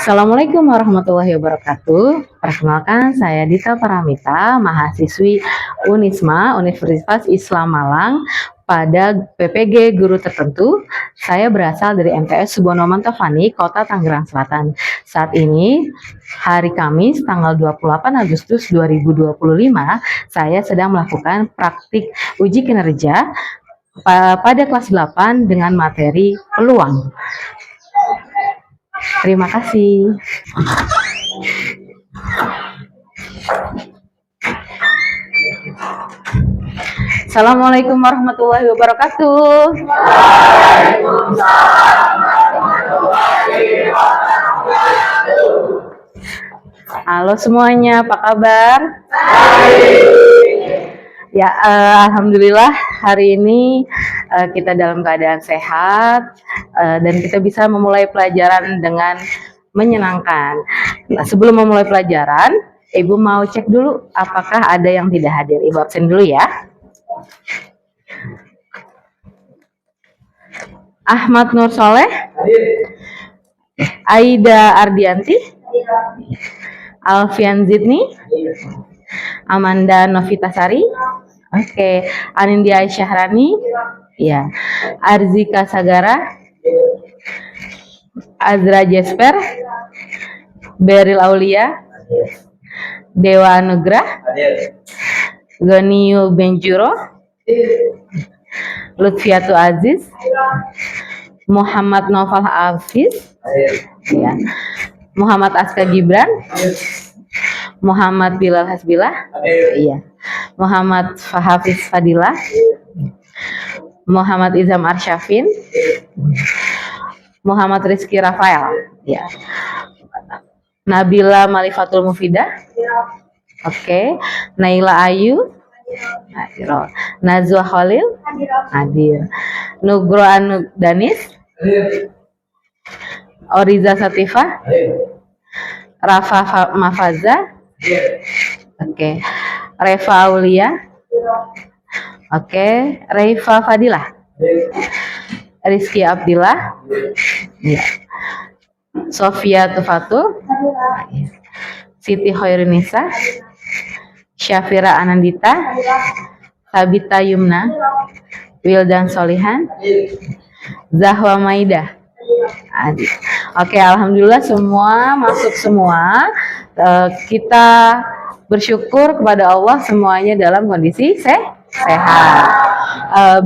Assalamualaikum warahmatullahi wabarakatuh. Perkenalkan, saya Dita Paramita, mahasiswi Unisma, Universitas Islam Malang, pada PPG Guru Tertentu. Saya berasal dari MTS Subono Mantofani, Kota Tangerang Selatan. Saat ini, hari Kamis, tanggal 28 Agustus 2025, saya sedang melakukan praktik uji kinerja pada kelas 8 dengan materi peluang. Terima kasih. Assalamualaikum warahmatullahi wabarakatuh. Halo semuanya, apa kabar? Ya, alhamdulillah hari ini kita dalam keadaan sehat dan kita bisa memulai pelajaran dengan menyenangkan. Nah, sebelum memulai pelajaran, Ibu mau cek dulu apakah ada yang tidak hadir. Ibu absen dulu ya. Ahmad Nur Soleh, Aida Ardianti, Alfian Zidni, Amanda Novitasari, oke, Anindya Syahrani, ya, Arzika Sagara, Azra Jesper, Beril Aulia, Dewa Anugrah, Goniu Benjuro, Lutfiatu Aziz, Muhammad Noval Hafiz, ya, Muhammad Aska Gibran, Muhammad Bilal Hasbilah, iya, Muhammad Hafiz Fadilah, Muhammad Izam Arsyafin, Muhammad Rizky Rafael, ya, Nabila Malifatul Mufidah, oke, Naila Ayu, Nazwa Khalil, hadir, Nugro Anu Danis, Oriza Satifah, Rafa Mafaza, oke, Reva Aulia, oke, Reifa Fadilah, Rizky Abdillah, ya, Sofia Tufatul, Siti Khairunisa, Syafira Anandita, Sabita Yumna, Wildan Solihan, Zahwa Maida. Oke, alhamdulillah semua masuk semua. Kita bersyukur kepada Allah semuanya dalam kondisi sehat.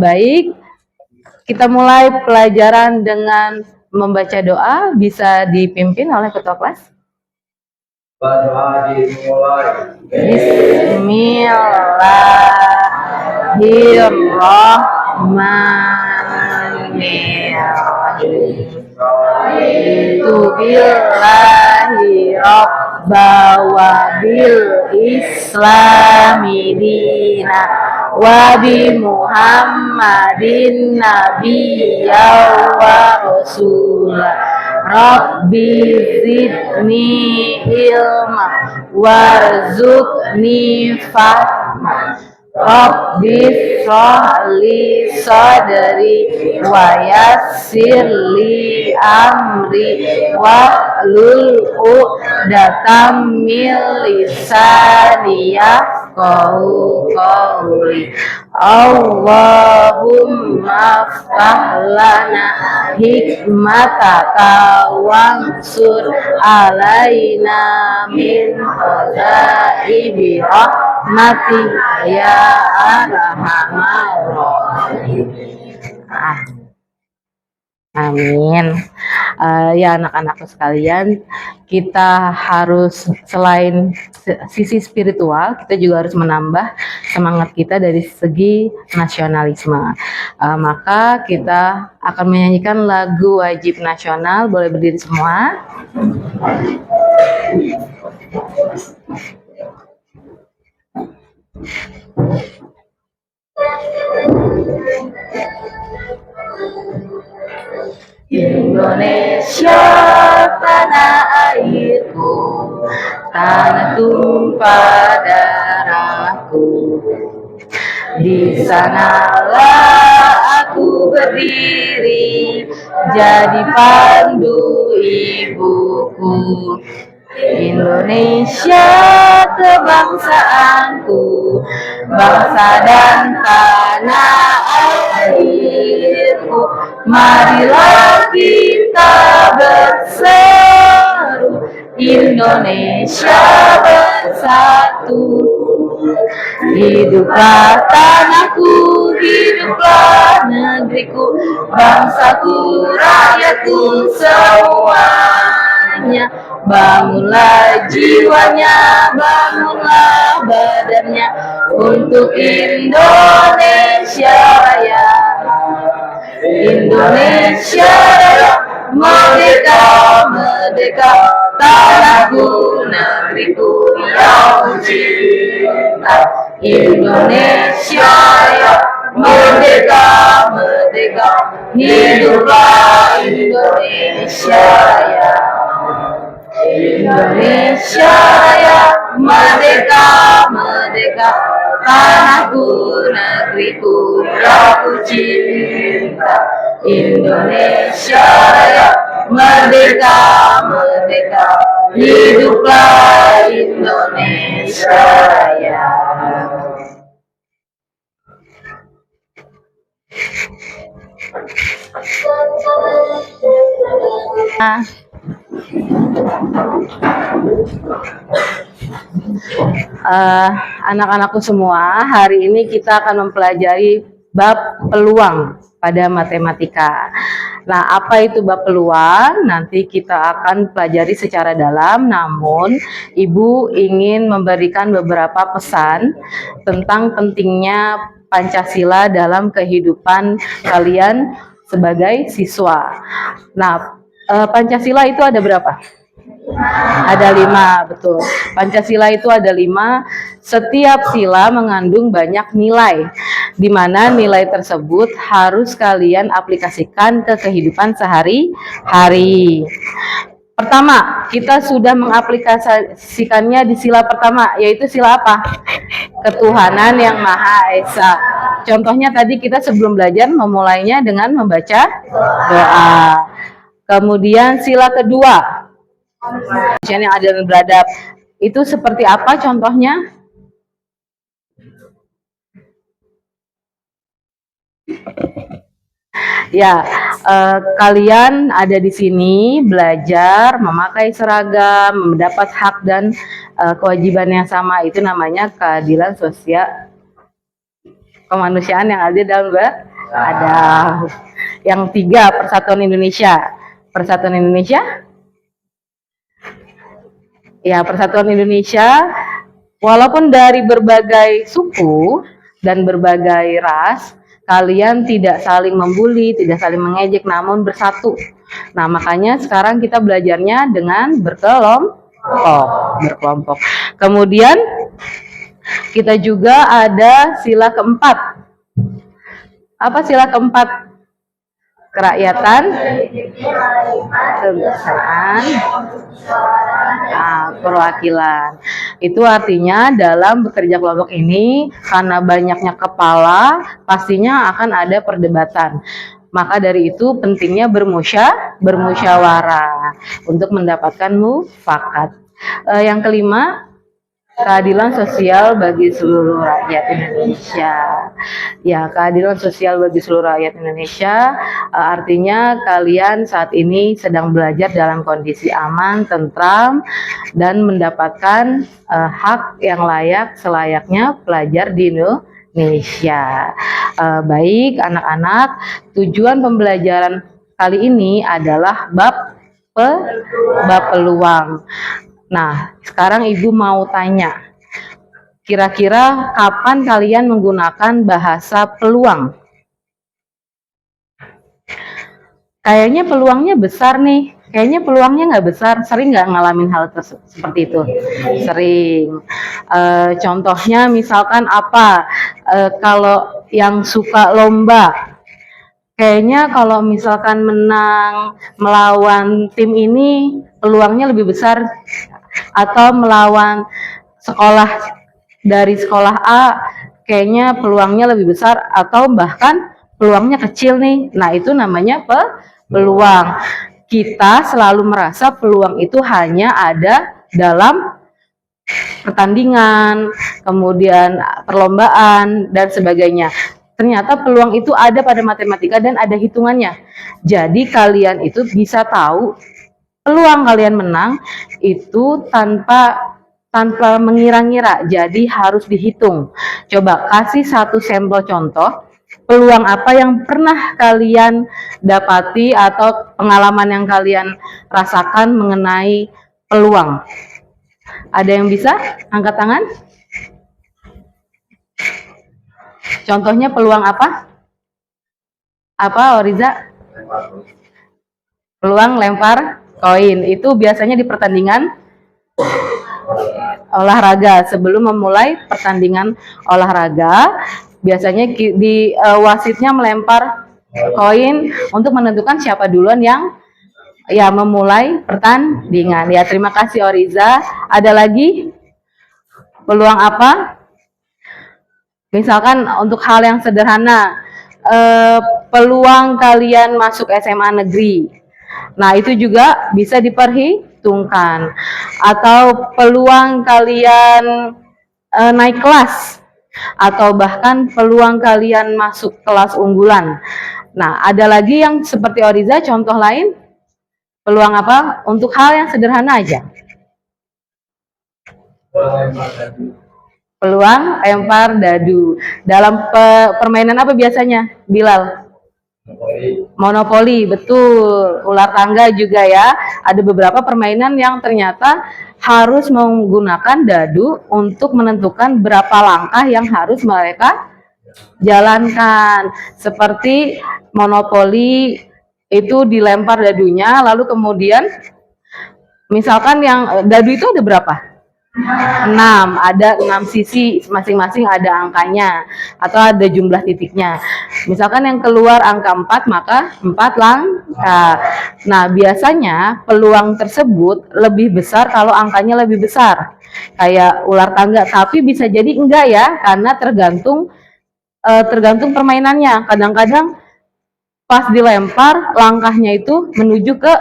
Baik, kita mulai pelajaran dengan membaca doa. Bisa dipimpin oleh ketua kelas. Bismillahirrahmanirrahim. Billahi rabba wa bil islami dina wa bi muhammadin nabiyya wa rasulah. Rabbi zidni ilma warzuqni fahma. Rabbi shrahli sadri wa yassirli amri wahlul uqdatam min lisani yafqahu qawli. Allahumma aftah lana hikmataka wansur alaina min khazaibi rahmatika ya arhamar rahimin. Amin. Ya anak-anakku sekalian, kita harus selain sisi spiritual, kita juga harus menambah semangat kita dari segi nasionalisme. Maka kita akan menyanyikan lagu wajib nasional. Boleh berdiri semua. Indonesia tanah airku, tanah tumpah darahku. Di sanalah aku berdiri, jadi pandu ibuku. Indonesia kebangsaanku, bangsa dan tanah airku. Marilah kita berseru, Indonesia bersatu. Hiduplah tanahku, hiduplah negeriku, bangsaku, rakyatku semuanya. Bangunlah jiwanya, bangunlah badannya untuk Indonesia Raya. Indonesia Raya, merdeka, merdeka, tanahku, negeriku yang cinta. Indonesia Raya, merdeka, merdeka, hiduplah Indonesia Raya. Indonesia Raya, merdeka, merdeka, tanahku, negeriku yang ku cinta. Indonesia Raya, merdeka, merdeka, hiduplah Indonesia Raya. Anak-anakku semua, hari ini kita akan mempelajari bab peluang pada matematika. Nah, apa itu bab peluang? Nanti kita akan pelajari secara dalam, namun Ibu ingin memberikan beberapa pesan tentang pentingnya Pancasila dalam kehidupan kalian sebagai siswa. Nah, Pancasila itu ada berapa? Ada 5, betul. Pancasila itu ada 5. Setiap sila mengandung banyak nilai, di mana nilai tersebut harus kalian aplikasikan ke kehidupan sehari-hari. Pertama, kita sudah mengaplikasikannya di sila pertama, yaitu sila apa? Ketuhanan yang Maha Esa. Contohnya tadi kita sebelum belajar memulainya dengan membaca doa. Kemudian sila kedua, yang adil dan beradab. Itu seperti apa contohnya? Ya, kalian ada di sini belajar memakai seragam, mendapat hak dan kewajiban yang sama. Itu namanya keadilan sosial, kemanusiaan yang adil dan beradab. Yang 3, Persatuan Indonesia. Persatuan Indonesia? Ya, Persatuan Indonesia, walaupun dari berbagai suku dan berbagai ras, kalian tidak saling membuli, tidak saling mengejek, namun bersatu. Nah, makanya sekarang kita belajarnya dengan berkelompok. Kemudian kita juga ada sila keempat. Apa sila keempat? Kerakyatan, kebiasaan, perwakilan. Itu artinya dalam bekerja kelompok ini, karena banyaknya kepala, pastinya akan ada perdebatan. Maka dari itu pentingnya bermusyawarah untuk mendapatkan mufakat. Yang kelima, keadilan sosial bagi seluruh rakyat Indonesia. Ya, keadilan sosial bagi seluruh rakyat Indonesia artinya kalian saat ini sedang belajar dalam kondisi aman, tentram, dan mendapatkan hak yang layak selayaknya pelajar di Indonesia. Baik anak-anak, tujuan pembelajaran kali ini adalah bab peluang. Nah, sekarang Ibu mau tanya, kira-kira kapan kalian menggunakan bahasa peluang? Kayaknya peluangnya besar nih, kayaknya peluangnya nggak besar. Sering nggak ngalamin hal seperti itu? Sering. Contohnya misalkan apa? Kalau yang suka lomba, kayaknya kalau misalkan menang melawan tim ini, peluangnya lebih besar. Atau melawan sekolah dari sekolah A, kayaknya peluangnya lebih besar, atau bahkan peluangnya kecil nih. Nah, itu namanya peluang. Kita selalu merasa peluang itu hanya ada dalam pertandingan, kemudian perlombaan, dan sebagainya. Ternyata peluang itu ada pada matematika dan ada hitungannya. Jadi kalian itu bisa tahu peluang kalian menang itu tanpa mengira-ngira. Jadi harus dihitung. Coba kasih satu sampel contoh peluang apa yang pernah kalian dapati atau pengalaman yang kalian rasakan mengenai peluang. Ada yang bisa angkat tangan? Contohnya peluang apa? Apa, Oriza? Peluang lempar koin. Itu biasanya di pertandingan olahraga. Sebelum memulai pertandingan olahraga, biasanya di wasitnya melempar koin untuk menentukan siapa duluan yang memulai pertandingan. Ya, terima kasih Oriza. Ada lagi? Peluang apa? Misalkan untuk hal yang sederhana, peluang kalian masuk SMA negeri. Nah, itu juga bisa diperhitungkan. Atau peluang kalian naik kelas. Atau bahkan peluang kalian masuk kelas unggulan. Nah, ada lagi yang seperti Oriza, contoh lain. Peluang apa? Untuk hal yang sederhana aja. Peluang lempar dadu. Dalam permainan apa biasanya, Bilal? Monopoli, betul. Ular tangga juga ya. Ada beberapa permainan yang ternyata harus menggunakan dadu untuk menentukan berapa langkah yang harus mereka jalankan. Seperti monopoli itu dilempar dadunya, lalu kemudian misalkan yang dadu itu ada berapa? 6, ada 6 sisi, masing-masing ada angkanya atau ada jumlah titiknya. Misalkan yang keluar angka 4, maka 4 langkah. Nah, biasanya peluang tersebut lebih besar kalau angkanya lebih besar. Kayak ular tangga, tapi bisa jadi enggak ya, karena tergantung permainannya. Kadang-kadang pas dilempar, langkahnya itu menuju ke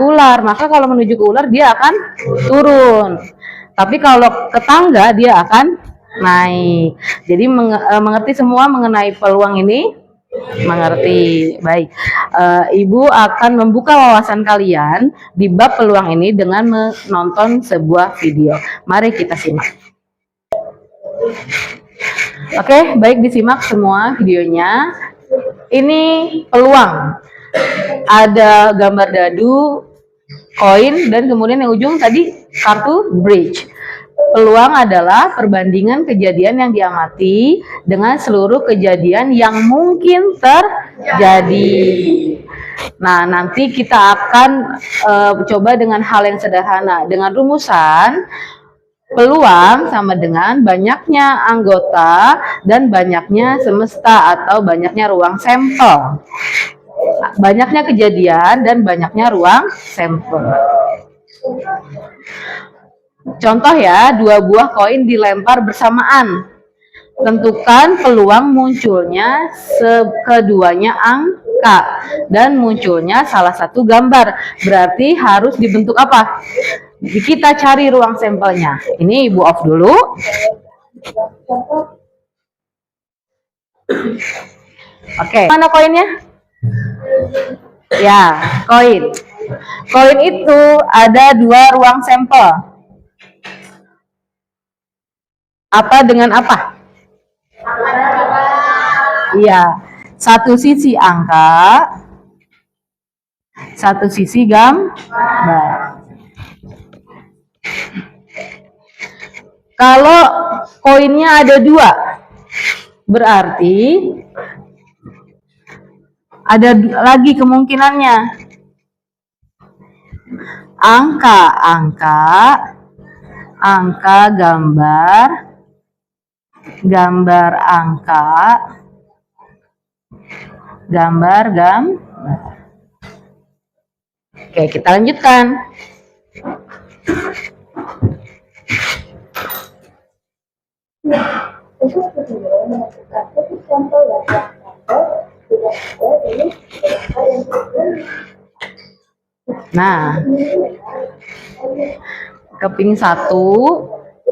ular, maka kalau menuju ke ular dia akan turun, tapi kalau ke tangga dia akan naik. Jadi mengerti semua mengenai peluang ini? Mengerti. Baik, Ibu akan membuka wawasan kalian di bab peluang ini dengan menonton sebuah video. Mari kita simak. Oke, baik, disimak semua videonya. Ini peluang. Ada gambar dadu, koin, dan kemudian yang ujung tadi kartu bridge. Peluang adalah perbandingan kejadian yang diamati dengan seluruh kejadian yang mungkin terjadi. Nah, nanti kita akan coba dengan hal yang sederhana. Dengan rumusan, peluang sama dengan banyaknya anggota dan banyaknya semesta atau banyaknya ruang sampel. Banyaknya kejadian dan banyaknya ruang sampel. Contoh ya, 2 buah koin dilempar bersamaan. Tentukan peluang munculnya keduanya angka dan munculnya salah satu gambar. Berarti harus dibentuk apa? Kita cari ruang sampelnya. Ini Ibu off dulu. Oke, mana koinnya? Ya, koin. Koin itu ada 2 ruang sampel. Apa dengan apa? Iya, satu sisi angka, satu sisi gambar. Kalau koinnya ada 2, berarti ada lagi kemungkinannya. Angka gambar, gambar angka, gambar. Oke, kita lanjutkan. Nah, keping 1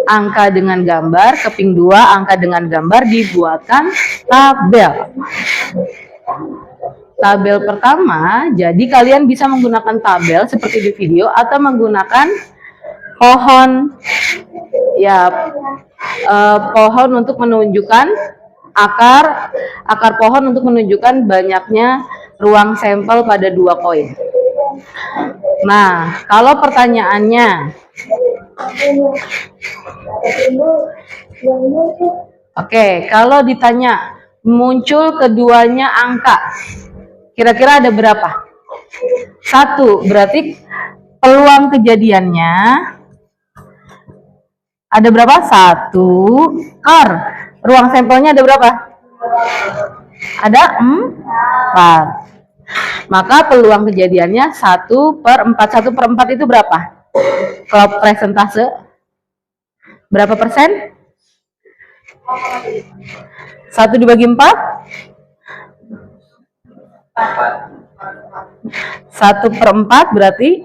angka dengan gambar, keping 2 angka dengan gambar, dibuatkan tabel. Tabel pertama, jadi kalian bisa menggunakan tabel seperti di video atau menggunakan pohon, ya, pohon untuk menunjukkan akar pohon untuk menunjukkan banyaknya ruang sampel pada 2 koin. Nah, kalau pertanyaannya, oke, kalau ditanya muncul keduanya angka, kira-kira ada berapa? 1, berarti peluang kejadiannya ada berapa? 1 per ruang sampelnya ada berapa? Ada 4. Maka peluang kejadiannya 1 per 4. 1 per 4 itu berapa? Kalau persentase berapa persen? 1 dibagi 4? 1 per 4 berarti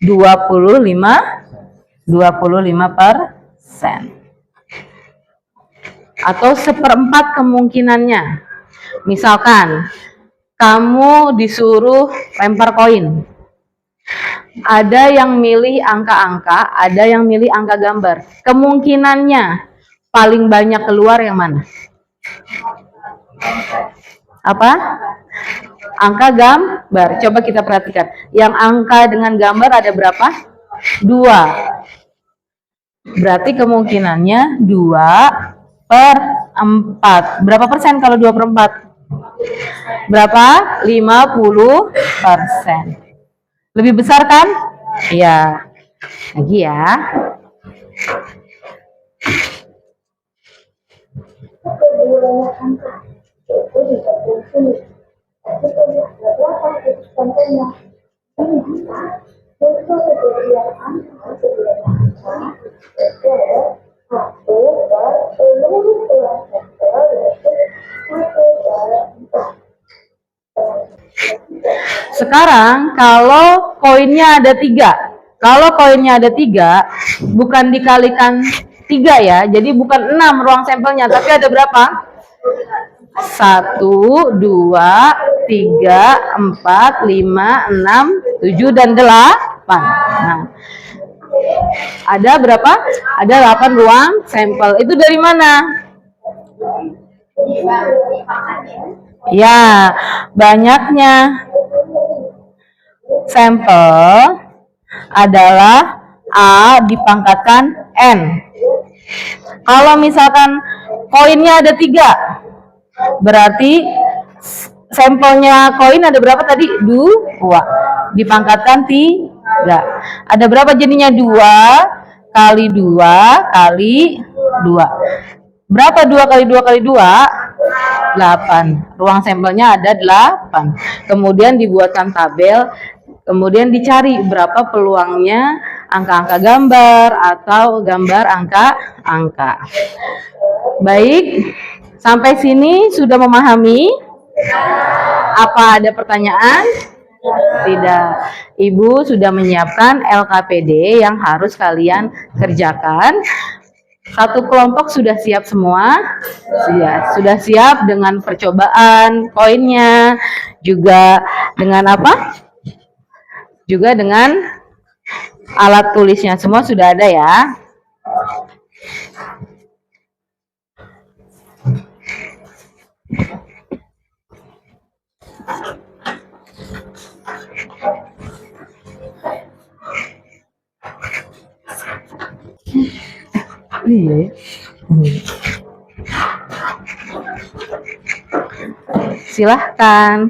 25%. Atau 1/4 kemungkinannya. Misalkan kamu disuruh lempar koin. Ada yang milih angka-angka, ada yang milih angka gambar. Kemungkinannya paling banyak keluar yang mana? Apa? Angka gambar. Coba kita perhatikan. Yang angka dengan gambar ada berapa? 2. Berarti kemungkinannya 2/4. Berapa persen kalau 2/4? Berapa? 50%. Lebih besar kan? Iya. Lagi ya. Sekarang kalau koinnya ada 3, kalau koinnya ada 3, bukan dikalikan 3 ya, jadi bukan 6 ruang sampelnya, tapi ada berapa? 1, 2, 3, 4, 5, 6, 7, dan 8. Nah, ada berapa? Ada 8 ruang sampel. Itu dari mana? Ya, banyaknya sampel adalah A dipangkatkan N. Kalau misalkan koinnya ada 3, berarti sampelnya koin ada berapa tadi? 2 dipangkatkan 3. Ada berapa jadinya? 2 kali 2 kali 2. Berapa 2 kali 2 kali 2? 8. Ruang sampelnya ada 8. Kemudian dibuatkan tabel, kemudian dicari berapa peluangnya angka-angka gambar atau gambar angka-angka. Baik, sampai sini sudah memahami? Apa ada pertanyaan? Tidak. Ibu sudah menyiapkan LKPD yang harus kalian kerjakan. Satu kelompok sudah siap semua? Sudah siap dengan percobaan koinnya, juga dengan apa? Juga dengan alat tulisnya, semua sudah ada ya. Iya. Silahkan.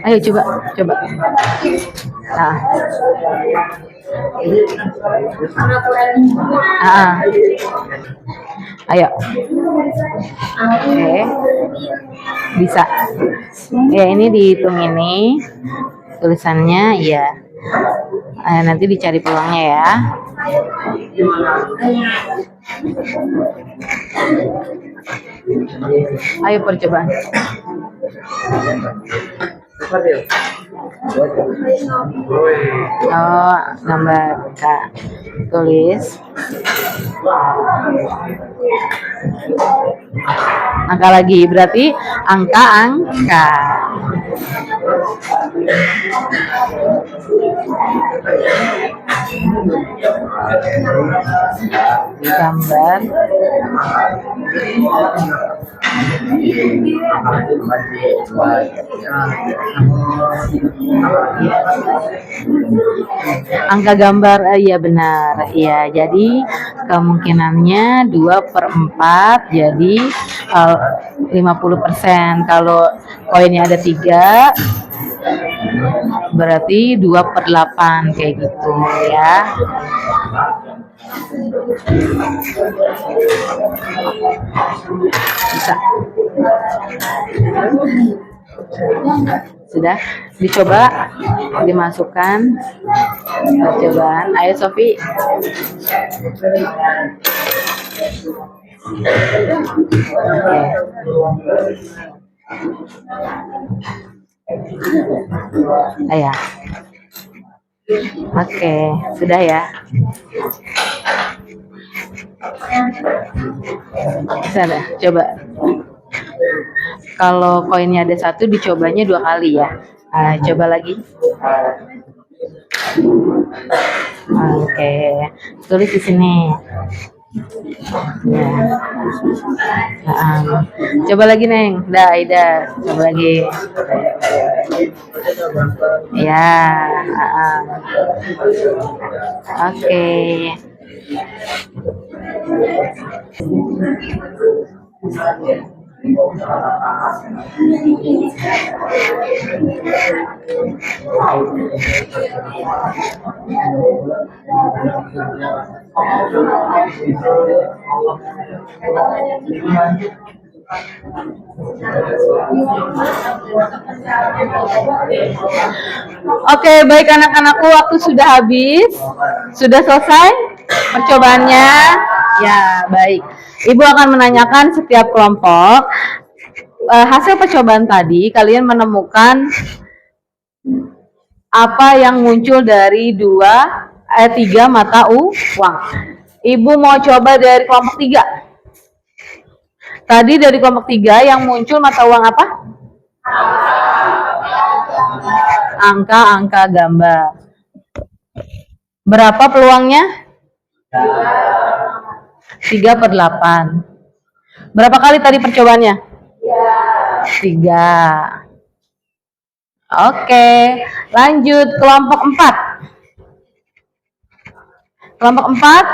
Ayo coba, coba. Nah. Ayo. Oke. Bisa. Ya, ini dihitung ini. Tulisannya ya. Nanti dicari peluangnya ya. Ayo percobaan. Oh, gambar K. Tulis. Angka lagi, berarti angka-angka. Gambar angka gambar, iya benar. Iya, jadi kemungkinannya 2/4, jadi 50%. Kalau koinnya ada 3, berarti 2/8 kayak gitu ya. Bisa. Sudah dicoba, dimasukkan percobaan. Ayo Sofi. Ayo. Oke, sudah ya. Sudah, coba. Kalau koinnya ada 1, dicobanya 2 kali ya. Coba lagi. Oke, tulis di sini. Ya. Coba lagi Neng. Dah, Aida. Coba lagi. Ya. Oke. Oke, baik anak-anakku, waktu sudah habis. Sudah selesai percobaannya? Ya, baik. Ibu akan menanyakan setiap kelompok. Hasil percobaan tadi, kalian menemukan apa yang muncul dari 3 mata uang. Ibu mau coba dari kelompok 3. Tadi dari kelompok 3 yang muncul mata uang apa? Angka-angka gambar. Berapa peluangnya? 3/8. Berapa kali tadi percobaannya? 3. Oke, lanjut kelompok 4. Kelompok 4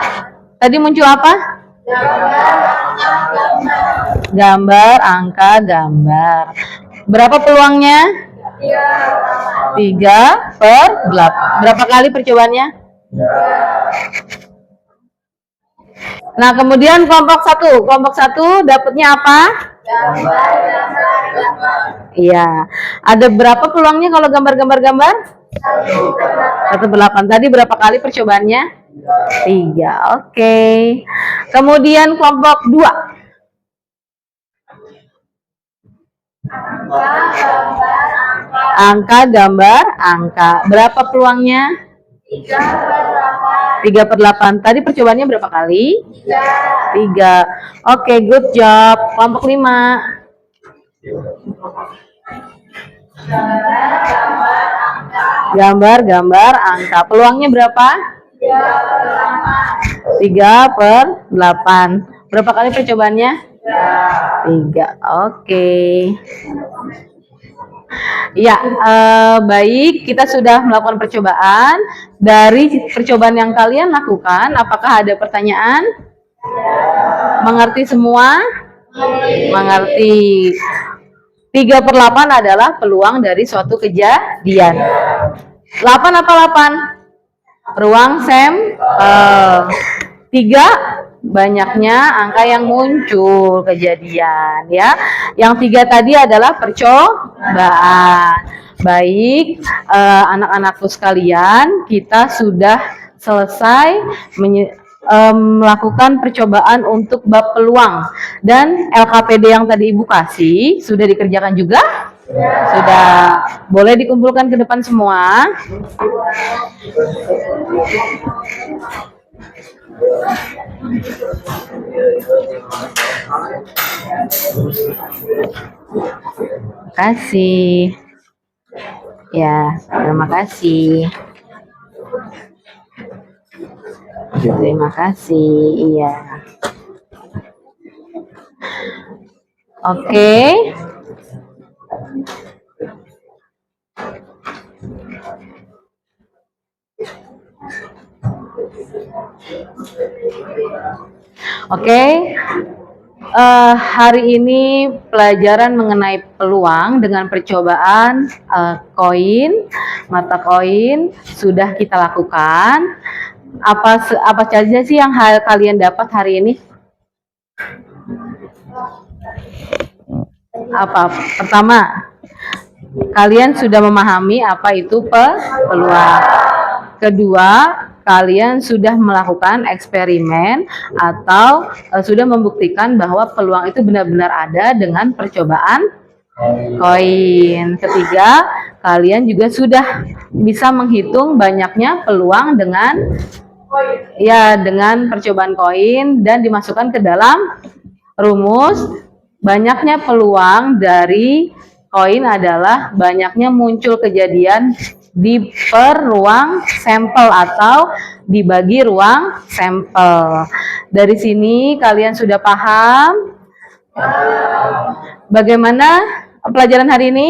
tadi muncul apa? Gambar, angka, gambar. Berapa peluangnya? 3/8. Berapa kali percobaannya? Nah, kemudian kelompok 1. Kelompok 1 dapatnya apa? Gambar. Iya. Ada berapa peluangnya kalau gambar-gambar-gambar? 1/8. Tadi berapa kali percobaannya? 3. Oke. Kemudian kelompok 2. Angka, gambar, angka. Berapa peluangnya? 3/8. Tadi percobaannya berapa kali? 3. Oke, good job. Kelompok 5. Gambar, gambar, angka. Peluangnya berapa? 3/8. Berapa kali percobaannya? 3. Oke. Ya, baik. Kita sudah melakukan percobaan. Dari percobaan yang kalian lakukan, apakah ada pertanyaan? Mengerti semua? Mengerti. 3/8 adalah peluang dari suatu kejadian. 8 apa 8? Ruang sampel. 3 banyaknya angka yang muncul kejadian ya. Yang 3 tadi adalah percobaan. Baik, anak-anakku sekalian, kita sudah selesai melakukan percobaan untuk bab peluang, dan LKPD yang tadi Ibu kasih sudah dikerjakan juga? Sudah. Boleh dikumpulkan ke depan semua. Terima kasih. Ya, terima kasih. Terima kasih. Iya. Oke. Oke. Hari ini pelajaran mengenai peluang dengan percobaan koin, mata koin sudah kita lakukan. Apa saja sih yang kalian dapat hari ini? Apa? Pertama, kalian sudah memahami apa itu peluang. Kedua, kalian sudah melakukan eksperimen atau sudah membuktikan bahwa peluang itu benar-benar ada dengan percobaan koin. Ketiga, kalian juga sudah bisa menghitung banyaknya peluang dengan percobaan koin dan dimasukkan ke dalam rumus. Banyaknya peluang dari koin adalah banyaknya muncul kejadian di per ruang sampel atau dibagi ruang sampel. Dari sini kalian sudah paham bagaimana pelajaran hari ini?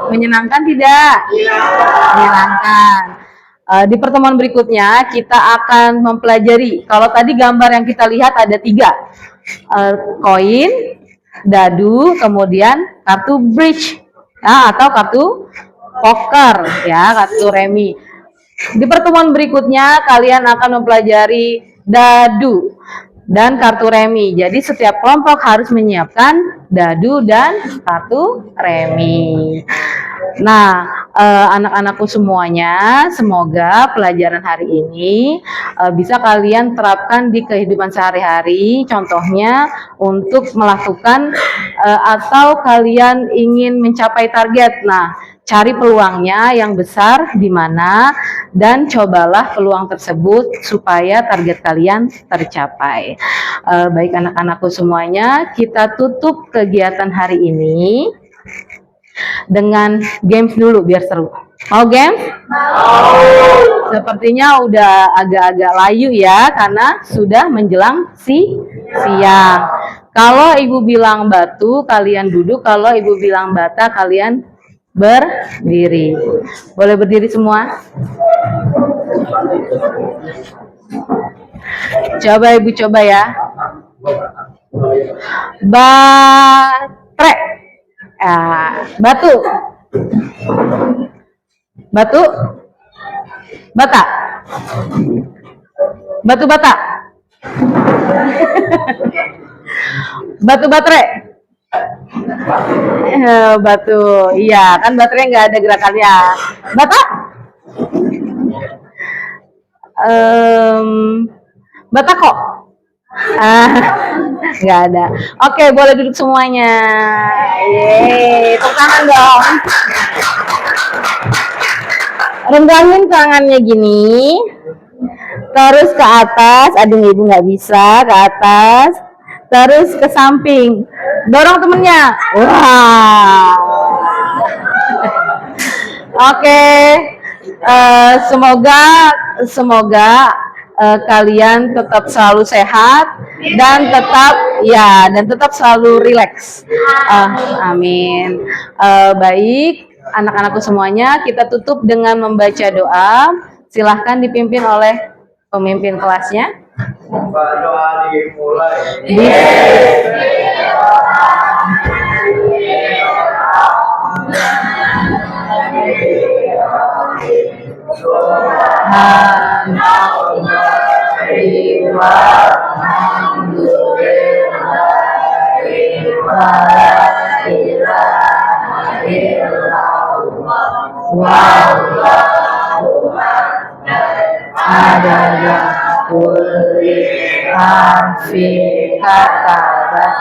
Menyenangkan tidak? Menyenangkan. Di pertemuan berikutnya kita akan mempelajari, kalau tadi gambar yang kita lihat ada 3, koin, dadu, kemudian kartu bridge atau kartu poker ya, kartu remi. Di pertemuan berikutnya kalian akan mempelajari dadu dan kartu remi. Jadi setiap kelompok harus menyiapkan dadu dan kartu remi. Nah, anak-anakku semuanya, semoga pelajaran hari ini bisa kalian terapkan di kehidupan sehari-hari. Contohnya untuk melakukan atau kalian ingin mencapai target. Nah, cari peluangnya yang besar di mana dan cobalah peluang tersebut supaya target kalian tercapai. Baik anak-anakku semuanya, kita tutup kegiatan hari ini dengan games dulu biar seru. Mau games? Sepertinya udah agak-agak layu ya karena sudah menjelang siang. Kalau Ibu bilang batu, kalian duduk. Kalau Ibu bilang bata, kalian berdiri. Boleh berdiri semua? Coba Ibu coba ya. Baterai. Batu. Batu. Bata. Batu bata. Batu baterai. Batu. Iya, kan baterai nggak ada gerakannya. Bata. Bata kok. Nggak ada. Oke, boleh duduk semuanya. Yeay, tepuk tangan dong. Renggangin tangannya gini, terus ke atas. Aduh, Ibu nggak bisa ke atas. Terus ke samping, dorong temennya. Wah. Oke, semoga kalian tetap selalu sehat dan tetap selalu rileks. Amin. Baik, anak-anakku semuanya, kita tutup dengan membaca doa. Silahkan dipimpin oleh pemimpin kelasnya. Doa dimulai. Ada kulli harfi katabat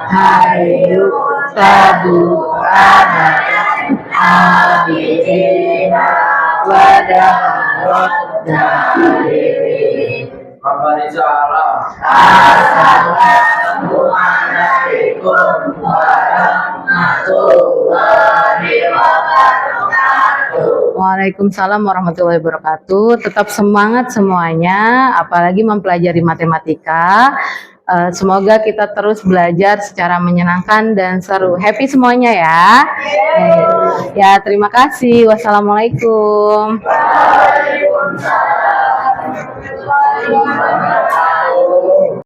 hayyuk tabu abada abidina wadarot dari Salam. Assalamualaikum warahmatullahi wabarakatuh. Waalaikumsalam warahmatullahi wabarakatuh. Tetap semangat semuanya, apalagi mempelajari matematika. Semoga kita terus belajar secara menyenangkan dan seru. Happy semuanya ya. Ya, terima kasih. Wassalamualaikum. Waalaikumsalam.